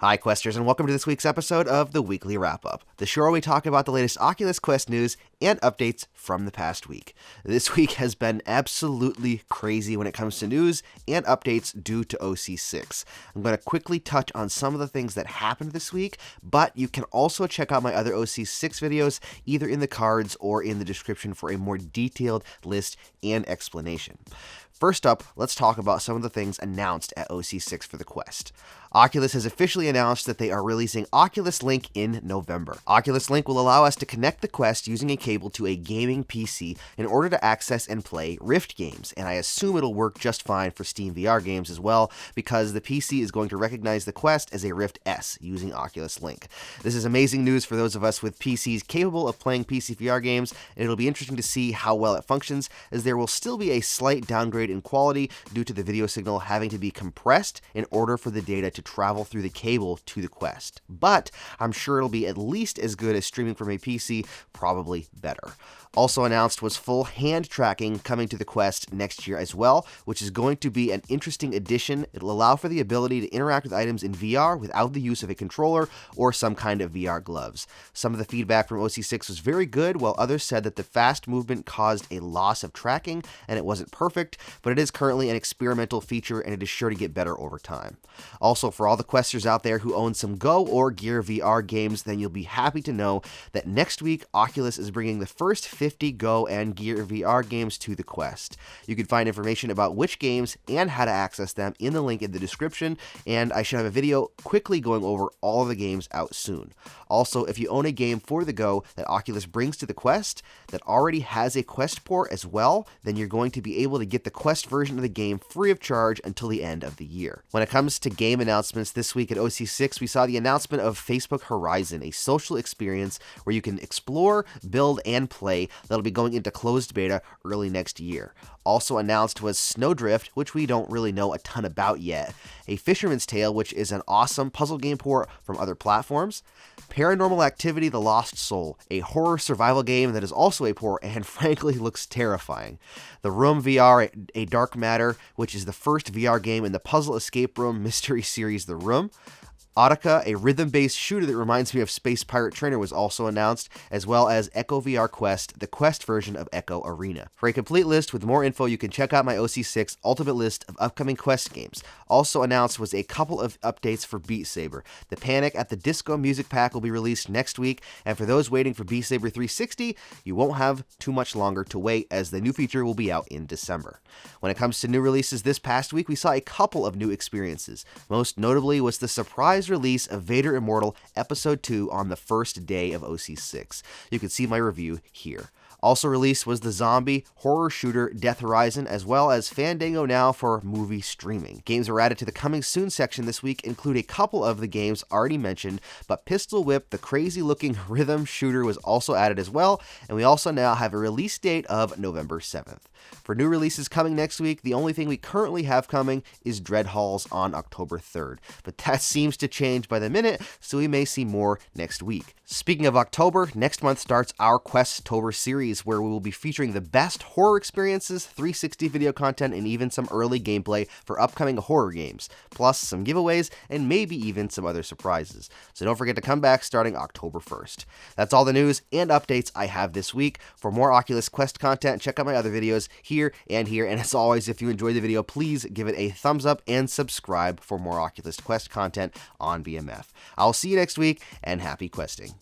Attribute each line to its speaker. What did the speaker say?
Speaker 1: Hi Questers, and welcome to this week's episode of the Weekly Wrap-Up, the show where we talk about the latest Oculus Quest news and updates from the past week. This week has been absolutely crazy when it comes to news and updates due to OC6. I'm going to quickly touch on some of the things that happened this week, but you can also check out my other OC6 videos either in the cards or in the description for a more detailed list and explanation. First up, let's talk about some of the things announced at OC6 for the Quest. Oculus has officially announced that they are releasing Oculus Link in November. Oculus Link will allow us to connect the Quest using a cable to a gaming PC in order to access and play Rift games, and I assume it'll work just fine for Steam VR games as well, because the PC is going to recognize the Quest as a Rift S using Oculus Link. This is amazing news for those of us with PCs capable of playing PC VR games, and it'll be interesting to see how well it functions, as there will still be a slight downgrade in quality due to the video signal having to be compressed in order for the data to travel through the cable to the Quest. But I'm sure it'll be at least as good as streaming from a PC, probably better. Also announced was full hand tracking coming to the Quest next year as well, which is going to be an interesting addition. It'll allow for the ability to interact with items in VR without the use of a controller or some kind of VR gloves. Some of the feedback from OC6 was very good, while others said that the fast movement caused a loss of tracking and it wasn't perfect, but it is currently an experimental feature and it is sure to get better over time. Also, for all the Questers out there who own some Go or Gear VR games, then you'll be happy to know that next week Oculus is bringing the first 50 Go and Gear VR games to the Quest. You can find information about which games and how to access them in the link in the description, and I should have a video quickly going over all of the games out soon. Also, if you own a game for the Go that Oculus brings to the Quest that already has a Quest port as well, then you're going to be able to get the Quest version of the game free of charge until the end of the year. When it comes to game announcements this week at OC6, we saw the announcement of Facebook Horizon, a social experience where you can explore, build, and play that'll be going into closed beta early next year. Also announced was Snowdrift, which we don't really know a ton about yet, a Fisherman's Tale, which is an awesome puzzle game port from other platforms, Paranormal Activity: The Lost Soul, a horror survival game that is also a port and frankly looks terrifying, The Room VR: A Dark Matter, which is the first VR game in the puzzle escape room mystery series The Room, Audica, a rhythm-based shooter that reminds me of Space Pirate Trainer, was also announced, as well as Echo VR Quest, the Quest version of Echo Arena. For a complete list with more info, you can check out my OC6 Ultimate List of upcoming Quest games. Also announced was a couple of updates for Beat Saber. The Panic at the Disco music pack will be released next week, and for those waiting for Beat Saber 360, you won't have too much longer to wait, as the new feature will be out in December. When it comes to new releases this past week, we saw a couple of new experiences. Most notably was the surprise release of Vader Immortal Episode 2 on the first day of OC6. You can see my review here. Also released was the zombie horror shooter Death Horizon, as well as Fandango Now for movie streaming. Games were added to the Coming Soon section this week include a couple of the games already mentioned, but Pistol Whip, the crazy looking rhythm shooter, was also added as well, and we also now have a release date of November 7th. For new releases coming next week, the only thing we currently have coming is Dread Halls on October 3rd, but that seems to change by the minute, so we may see more next week. Speaking of October, next month starts our Quest-tober series, where we will be featuring the best horror experiences, 360 video content, and even some early gameplay for upcoming horror games, plus some giveaways and maybe even some other surprises. So don't forget to come back starting October 1st. That's all the news and updates I have this week. For more Oculus Quest content, check out my other videos here, and as always, if you enjoyed the video, please give it a thumbs up and subscribe for more Oculus Quest content on BMF. I'll see you next week, and happy questing.